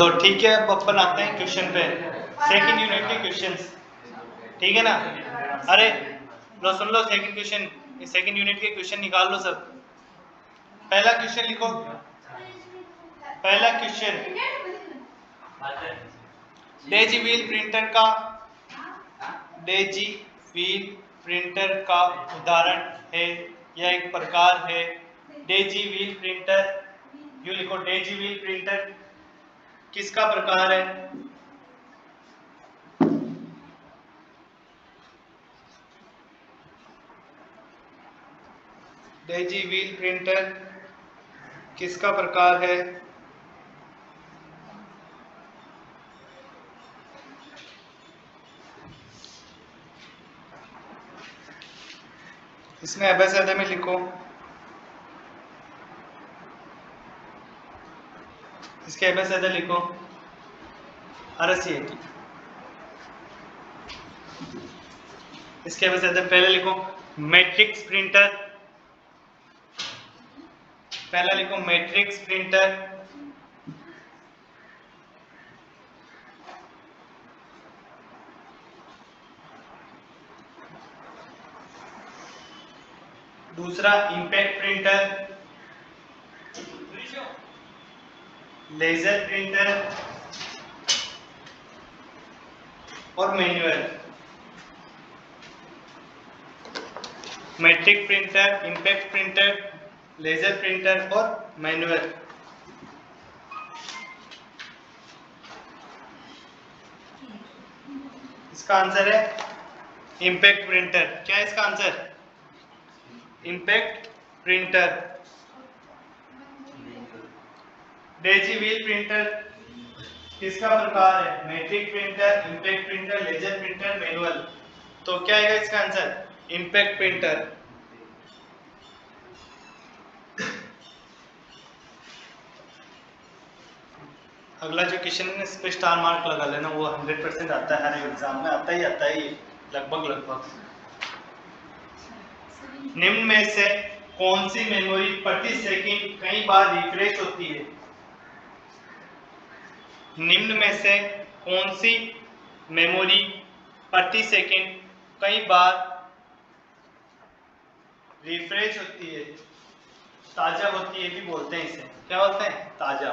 तो ठीक है, अब अपन आते हैं क्वेश्चन पे, सेकंड यूनिट के क्वेश्चंस, ठीक है ना। अरे लो सुन लो, सेकंड क्वेश्चन, सेकंड यूनिट के क्वेश्चन निकाल लो सब। पहला क्वेश्चन लिखो, पहला क्वेश्चन, डेजी व्हील प्रिंटर का, डेजी व्हील प्रिंटर का उदाहरण है या एक प्रकार है। डेजी व्हील प्रिंटर, यू लिखो, डेजी व्हील प्रिंटर किसका प्रकार है? डेजी व्हील प्रिंटर किसका प्रकार है? इसमें अबे में लिखो, इसके अबे लिखो, RSC, इसके अबे पहले लिखो मैट्रिक्स प्रिंटर, पहला लिखो मैट्रिक्स प्रिंटर, दूसरा इंपैक्ट प्रिंटर, लेजर प्रिंटर और manual. Matrix printer, impact printer, laser printer और मैनुअल। इसका आंसर है इंपैक्ट प्रिंटर। क्या है इसका answer? Impact printer. Daisy wheel printer किसका प्रकार है? Matrix printer, impact printer, laser printer, manual. तो क्या आएगा इसका आंसर? Impact printer. अगला जो क्वेश्चन है इस पे स्टार मार्क लगा लेना, वो 100% आता है, हर एग्जाम में आता ही लगभग। निम्न में से कौन सी मेमोरी प्रति सेकंड कई बार रिफ्रेश होती है? निम्न में से कौन सी मेमोरी प्रति सेकंड कई बार रिफ्रेश होती है, ताजा होती है भी बोलते हैं इसे। क्या बोलते हैं? ताजा।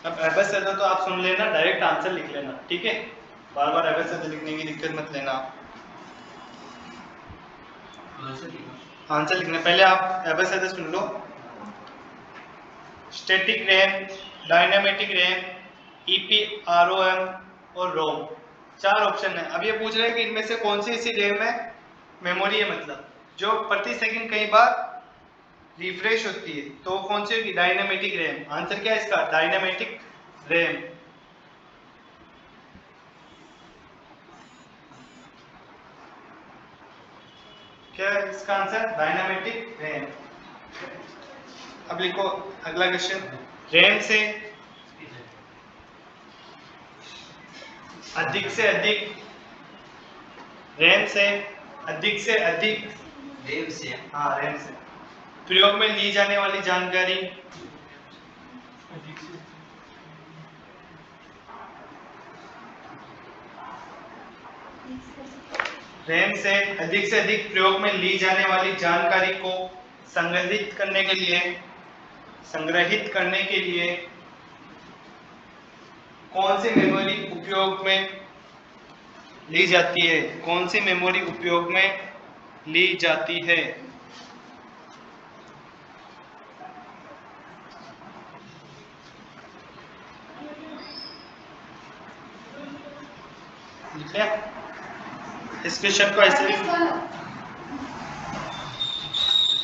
अब एबेसेडर तो आप सुन लेना, डायरेक्ट आंसर लिख लेना, ठीक है? बार बार एबेसेडर लिखने की दिक्कत मत लेना। आंसर लिखना, पहले आप एबेसेडर सुन लो। स्टैटिक रैम, डायनामेटिक रैम, EPROM और रोम, 4 ऑप्शन है। अब ये पूछ रहे हैं कि इनमें से कौन सी ऐसी रैम है, मेमोरी है मतलब, जो प्रति सेकंड कई बार रिफ्रेश होती है, तो कौन सी होगी? डायनामेटिक रैम। आंसर क्या है इसका? डायनामेटिक रैम। क्या है इसका आंसर? डायनामेटिक रैम। अब लिखो अगला क्वेश्चन, रैम से अधिक से अधिक, रैम से अधिक से अधिक, रैम से, हाँ रैम से प्रयोग में ली जाने वाली जानकारी, रैम से अधिक प्रयोग में ली जाने वाली जानकारी को संग्रहित करने के लिए कौन सी मेमोरी उपयोग में ली जाती है? कौन सी मेमोरी उपयोग में ली जाती है? लिख लिया? इस क्वेश्चन को ऐसे,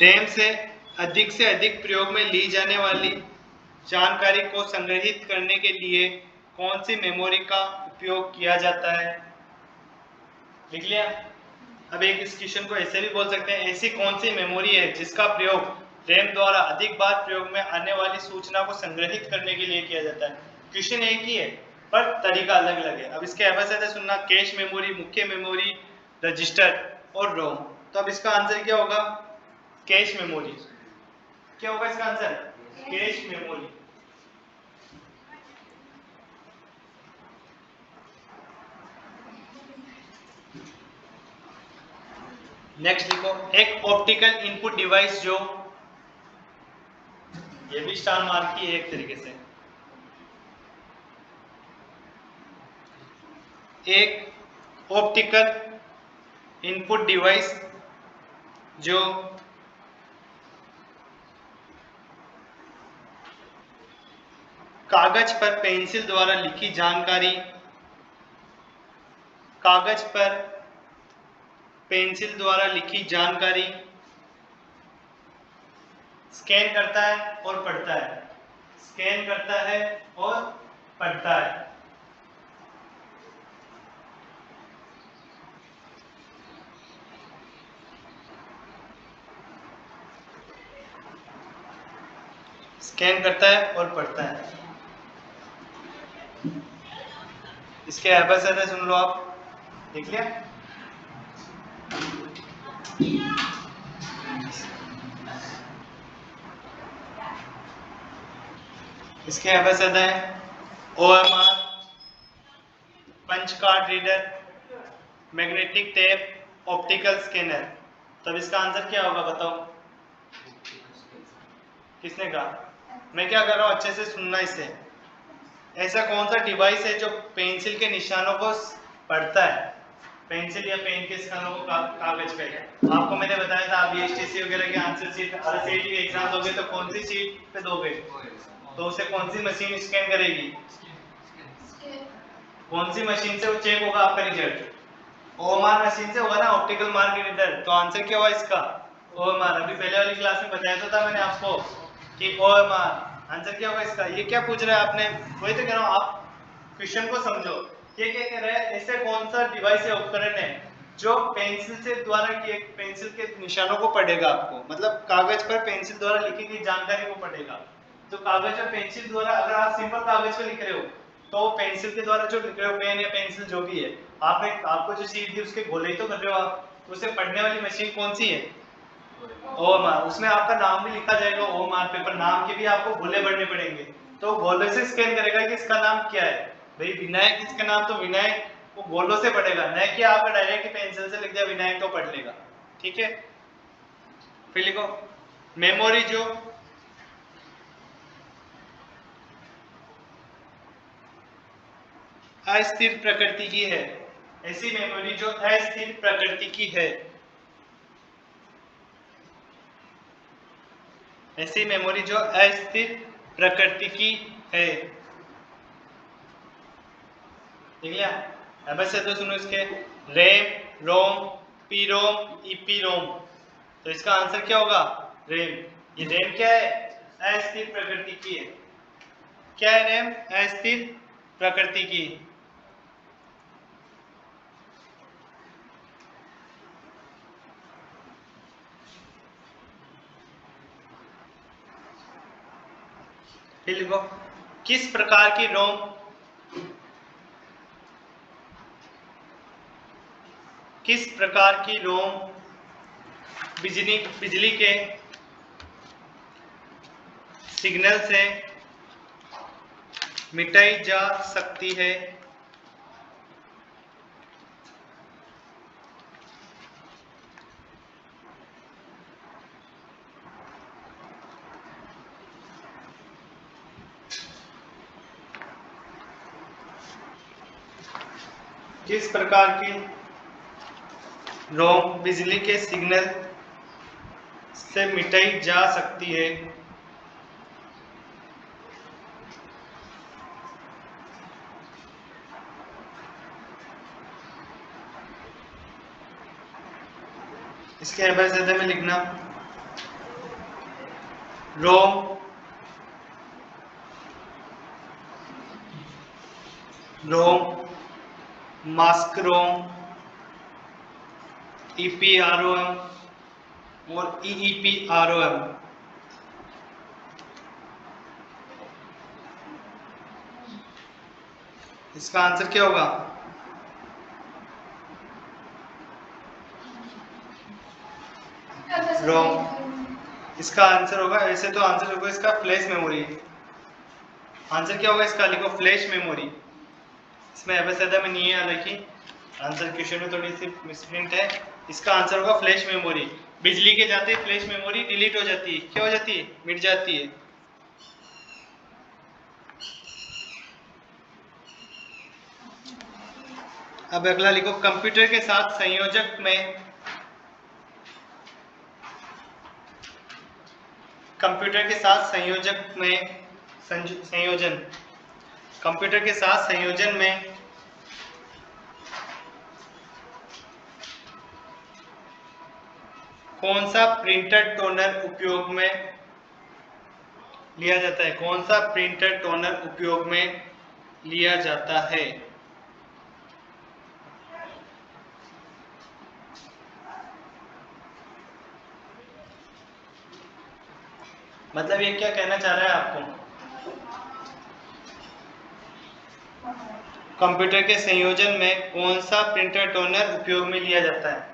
रैम से अधिक प्रयोग में ली जाने वाली जानकारी को संग्रहित करने के लिए कौन सी मेमोरी का उपयोग किया जाता है? लिख लिया? अब एक इस क्वेश्चन को ऐसे भी बोल सकते हैं, ऐसी कौन सी मेमोरी है जिसका प्रयोग रैम द्वारा अधिक बार प्रयोग में आने वाली सूचना को संग्रहित करने के लिए किया जाता है? क्वेश्चन एक ही है पर तरीका अलग अलग है। अब इसके एबेसेडर सुनना, कैश मेमोरी, मुख्य मेमोरी, रजिस्टर और रोम। तो अब इसका आंसर क्या होगा? Cache memory. क्या होगा इसका आंसर? Cache memory. नेक्स्ट लिखो, एक ऑप्टिकल इनपुट डिवाइस जो, ये भी स्टार मार्क की है एक तरीके से, एक ऑप्टिकल इनपुट डिवाइस जो कागज पर पेंसिल द्वारा लिखी जानकारी, कागज पर पेंसिल द्वारा लिखी जानकारी स्कैन करता है और पढ़ता है, स्कैन करता है और पढ़ता है। स्कैन करता है और पढ़ता है। इसके एबेसिड सुन लो आप, देख लिया? इसके एबेसिड है OMR, punch card reader, magnetic tape, optical scanner. तब इसका आंसर क्या होगा बताओ? किसने कहा? मैं क्या कर रहा हूँ, अच्छे से सुनना इसे। ऐसा कौन सा डिवाइस है जो पेंसिल के निशानों को पढ़ता है, पेंसिल या पेन के निशानों को कागज पे? आपको मैंने बताया था, आप BSTC वगैरह के आंसर शीट RCT के एग्जाम दोगे तो कौन सी शीट पे दोगे? तो उसे कौन सी मशीन स्कैन करेगी? कौन सी मशीन से वो चेक होगा आपका रिजल्ट? OMR मशीन से होगा ना, ऑप्टिकल मार्क रीडर। तो आंसर क्या हुआ इसका? OMR। अभी पहले वाली क्लास में बताया तो था मैंने आपको कि OMR आंसर क्या होगा इसका। ये क्या पूछ रहा है आपने? वही तो कह रहा हूँ, आप क्वेश्चन को समझो। ये क्या कह रहा है, ऐसे कौन सा डिवाइस या उपकरण है जो पेंसिल से द्वारा किए, पेंसिल के निशानों को पढ़ेगा आपको, मतलब कागज पर पेंसिल द्वारा लिखी गई जानकारी को पढ़ेगा। तो कागज और पेंसिल द्वारा, अगर आप सिंपल कागज पे लिख रहे हो तो पेंसिल के द्वारा जो लिख रहे हो, पेन या पेंसिल जो भी है, आपने आपको जो शीट दी उसके गोले तो कर रहे हो आप, उसे पढ़ने वाली मशीन कौन सी है? OMR। उसमें आपका नाम भी लिखा जाएगा OMR पे, पर नाम के भी आपको गोले भरने पड़ेंगे। तो गोले से स्कैन करेगा कि इसका नाम क्या है। भाई विनायक, इसका नाम तो विनायक, वो गोलों से पढ़ेगा, न कि आपका डायरेक्ट पेंसिल से लिख दिया विनायक तो पढ़ लेगा। ठीक है, फिर लिखो, मेमोरी जो अस्थिर प्रकृति की है, ऐसी मेमोरी जो अस्थिर प्रकृति की है, ऐसी मेमोरी जो अस्थिर प्रकृति की है। देख लिया? अब ऐसे तो सुनो इसके, रैम, रोम, पीरोम, ईपीरोम। तो इसका आंसर क्या होगा? रैम। ये रैम क्या है? अस्थिर प्रकृति की है। क्या है रैम? अस्थिर प्रकृति की। फिर लिखो, किस प्रकार की रोम, किस प्रकार की रोम बिजली के सिग्नल से मिटाई जा सकती है? किस प्रकार की रोम बिजली के सिग्नल से मिटाई जा सकती है? इसके एबेसिड में लिखना, रोम, रोम, मास्क रोम, EPROM और EEPROM। इसका आंसर क्या होगा? रोम। इसका आंसर होगा, वैसे तो आंसर होगा इसका फ्लैश मेमोरी। आंसर क्या होगा इसका, लिखो फ्लैश मेमोरी। इसमें एबेसेदा में नहीं है, हालांकि आंसर क्वेश्चन में थोड़ी सी मिसप्रिंट है। इसका आंसर होगा फ्लैश मेमोरी। बिजली के जाते ही फ्लैश मेमोरी डिलीट हो जाती है, क्या हो जाती है, मिट जाती है। अब अगला लिखो, कंप्यूटर के साथ संयोजक में, कंप्यूटर के साथ संयोजक में संयोजन, कंप्यूटर के साथ संयोजन में कौन सा प्रिंटर टोनर उपयोग में लिया जाता है, कौन सा प्रिंटर टोनर उपयोग में लिया जाता है। मतलब ये क्या कहना चाह रहा है आपको, कंप्यूटर के संयोजन में कौन सा प्रिंटर टोनर उपयोग में लिया जाता है।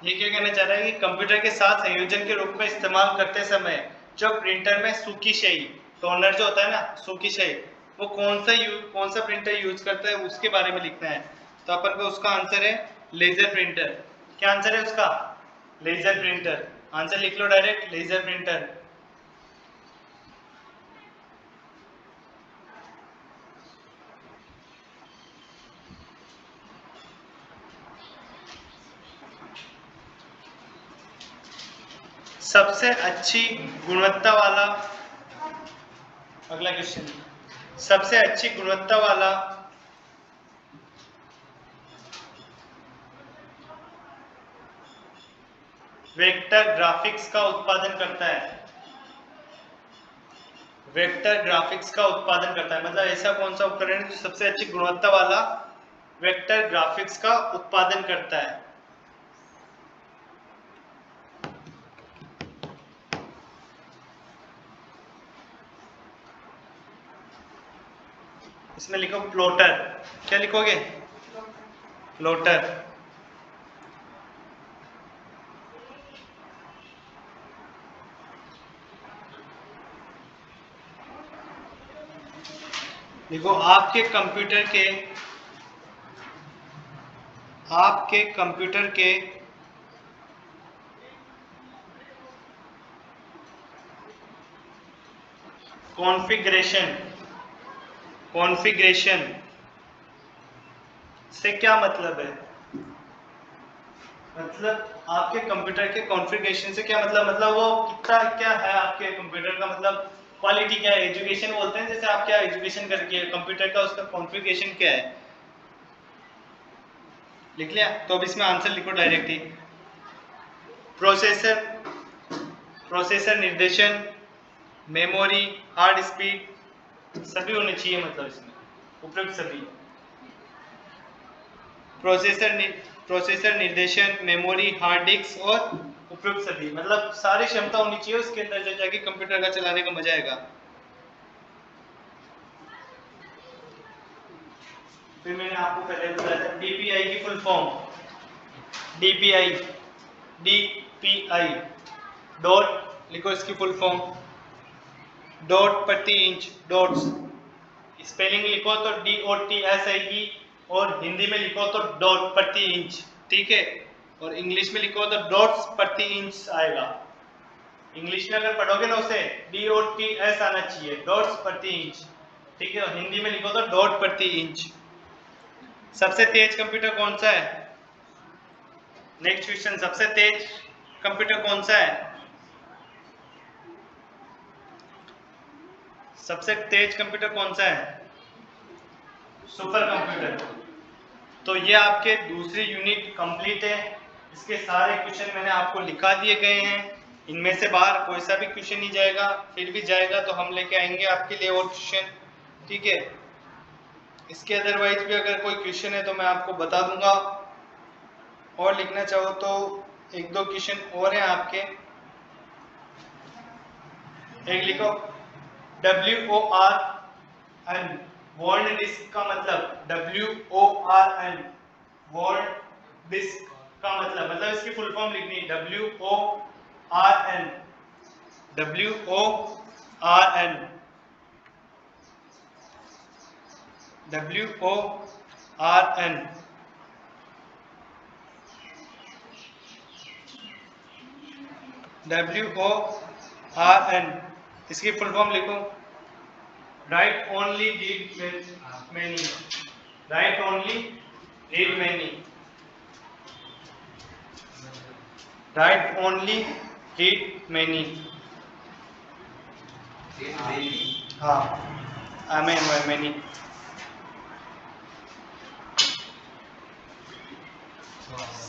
ये क्या कहना चाह रहा है कि कंप्यूटर के साथ संयोजन के रूप में इस्तेमाल करते समय जो प्रिंटर में सूखी स्याही, टोनर जो होता है ना, सूखी स्याही, वो कौन सा प्रिंटर यूज करता है, उसके बारे में लिखना है। तो अपन को उसका आंसर है लेजर प्रिंटर। क्या आंसर है उसका, लेजर प्रिंटर। आंसर लिख लो डायरेक्ट, लेजर प्रिंटर। सबसे अच्छी गुणवत्ता वाला, अगला क्वेश्चन, सबसे अच्छी गुणवत्ता वाला वेक्टर ग्राफिक्स का उत्पादन करता है, वेक्टर ग्राफिक्स का उत्पादन करता है, मतलब ऐसा कौन सा उपकरण है जो सबसे अच्छी गुणवत्ता वाला वेक्टर ग्राफिक्स का उत्पादन करता है। इसमें लिखो प्लॉटर। क्या लिखोगे, प्लॉटर। देखो आपके कंप्यूटर के कॉन्फ़िगरेशन से क्या मतलब है, मतलब आपके कंप्यूटर के कॉन्फ़िगरेशन से क्या मतलब वो कितना क्या है आपके कंप्यूटर का, मतलब क्वालिटी क्या है, एजुकेशन बोलते हैं जैसे आप क्या एजुकेशन करके कंप्यूटर का, उसका कॉन्फ़िगरेशन क्या है। लिख लिया, तो अब इसमें आंसर लिखो डायरेक्ट ही। प्रोसेसर, प्रोसेसर निर्देशन, मेमोरी, हार्ड स्पीड, सभी होने चाहिए, मतलब इसमें उपयुक्त सभी। प्रोसेसर निर्देशन, मेमोरी, हार्ड डिस्क और उपयुक्त सभी, मतलब सारी क्षमता होनी चाहिए उसके अंदर, जो जाके कंप्यूटर का चलाने का मजा आएगा। फिर मैंने आपको पहले बताया था डीपीआई की full form, DPI, DPI dot लिखो इसकी फुल फॉर्म, डॉट प्रति इंच, डॉट्स। स्पेलिंग लिखो तो DOTS आएगी, और हिंदी में लिखो तो डॉट प्रति इंच, ठीक है, और इंग्लिश में लिखो तो डॉट्स प्रति इंच आएगा। इंग्लिश में अगर पढ़ोगे ना उसे DOTS आना चाहिए, डॉट्स प्रति इंच, ठीक है, और हिंदी में लिखो तो डॉट प्रति इंच। सबसे तेज कंप्यूटर कौन सा है, नेक्स्ट क्वेश्चन, सबसे तेज कंप्यूटर कौन सा है, सबसे तेज कंप्यूटर कौन सा है, सुपर कंप्यूटर। तो ये आपके दूसरी यूनिट कंप्लीट है, इसके सारे क्वेश्चन मैंने आपको लिखा दिए गए हैं, इनमें से बाहर कोई सा भी क्वेश्चन नहीं जाएगा, फिर भी जाएगा तो हम लेके आएंगे आपके लिए और क्वेश्चन, ठीक है। इसके अदरवाइज भी अगर कोई क्वेश्चन है तो मैं आपको बता दूंगा, और लिखना चाहो तो एक दो क्वेश्चन और हैं आपके। एक लिखो WORN, वर्ल्ड डिस्क का मतलब, WORN वर्ल्ड डिस्क का मतलब इसकी फुल फॉर्म लिखनी है, WORN WORN, WORN, WORN, इसकी फुल फॉर्म लिखो। Write only, read many, write only, read many, write only, read many. हाँ, मैनी।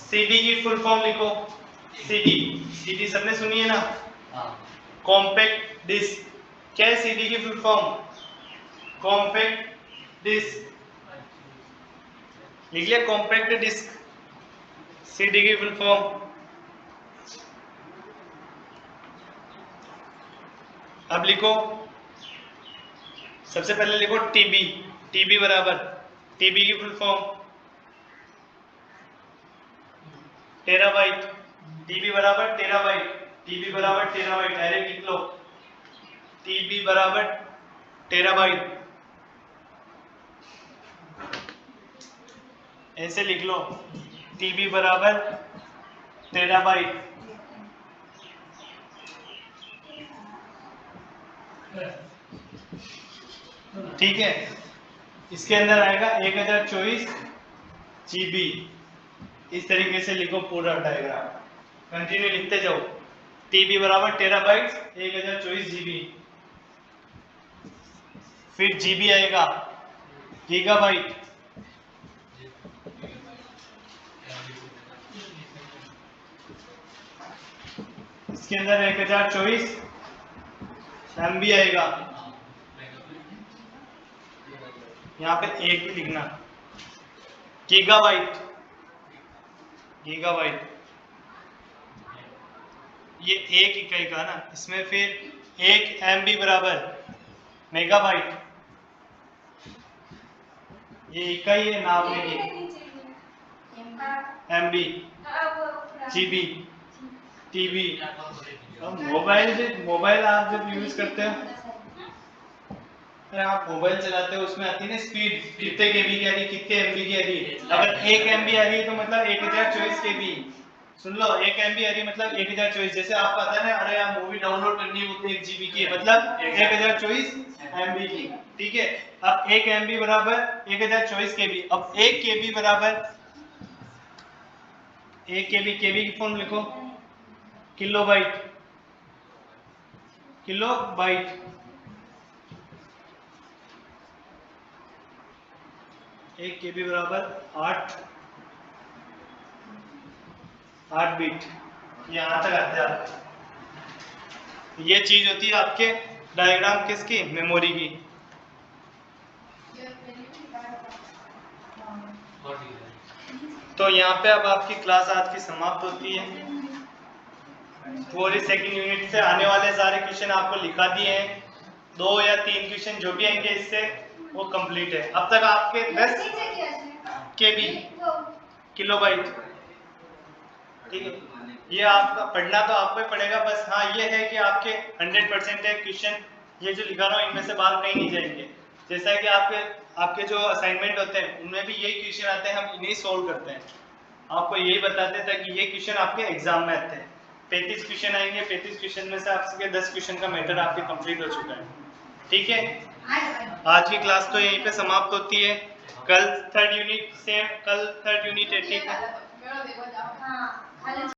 CD की फुल फॉर्म लिखो। CD सबने सुनी है ना? Compact disc. क्या है CD की फुल फॉर्म? Compact disc. लिख लिया कॉम्पैक्ट डिस्क, CD की फुल फॉर्म। अब लिखो, सबसे पहले लिखो TB बराबर, TB की फुल फॉर्म टेराबाइट, TB बराबर टेराबाइट, TB बराबर टेराबाइट, डायरेक्ट लिख लो, TB बराबर टेराबाइट, ऐसे लिख लो, TB बराबर टेराबाइट। ठीक है, इसके अंदर आएगा 1024 GB। इस तरीके से लिखो पूरा डायग्राम, कंटिन्यू लिखते जाओ। TB बराबर टेराबाइट, 1024 GB। फिर GB आएगा गीगाबाइट, इसके अंदर 1024 MB आएगा। यहाँ पे एक भी लिखना, गीगाबाइट, गीगाबाइट ये एक इकाई का ना, इसमें फिर 1 MB बराबर मेगाबाइट, ये इकाई है, नाम नहीं है। MB, GB, TB। मोबाइल आप जब यूज करते हो, अरे आप मोबाइल चलाते हो, उसमें आती है ना स्पीड, कितने केबी की आ रही, कितने MB की आ रही है। अगर 1 MB आ रही है तो मतलब 1024 KB। सुन लो, 1 MB आ रही है मतलब 1024। जैसे आपको आता है ना, अरे यार मूवी डाउनलोड करनी है, वो 1 GB की है, मतलब 1024 MB की। ठीक है, अब 1 MB बराबर 1024 KB। अब 1 KB बराबर 1 KB, KB की फॉर्म लिखो, किलोबाइट, किलोबाइट। 1 KB बराबर 8 बिट। यहाँ तक आते हैं आप। ये चीज होती है आपके डायग्राम किसकी, मेमोरी की। तो यहाँ पे अब आपकी क्लास आज की समाप्त होती है। पूरी सेकंड यूनिट से आने वाले सारे क्वेश्चन आपको लिखा दिए हैं, 2 या 3 क्वेश्चन जो भी आएंगे इससे वो कंप्लीट है। अब तक आपके 10 KB, किलोबाइट। ठीक है, ये आपका पढ़ना तो आपको ही पड़ेगा, बस हाँ ये है कि आपके 100% है क्वेश्चन, ये जो लिखा रहा हूँ इनमें से बाहर कहीं नहीं जाएंगे। जैसा कि आपके जो असाइनमेंट होते हैं उनमें भी यही क्वेश्चन आते हैं, हम इन्हीं सोल्व करते हैं, आपको यही बताते हैं ताकि ये क्वेश्चन आपके एग्जाम में आते हैं। 35 क्वेश्चन आएंगे, 35 क्वेश्चन में से आपके 10 क्वेश्चन का मैटर आपके कंप्लीट हो चुका है। ठीक है, आज की क्लास तो यहीं पे समाप्त होती है। कल थर्ड यूनिट है। ठीक है।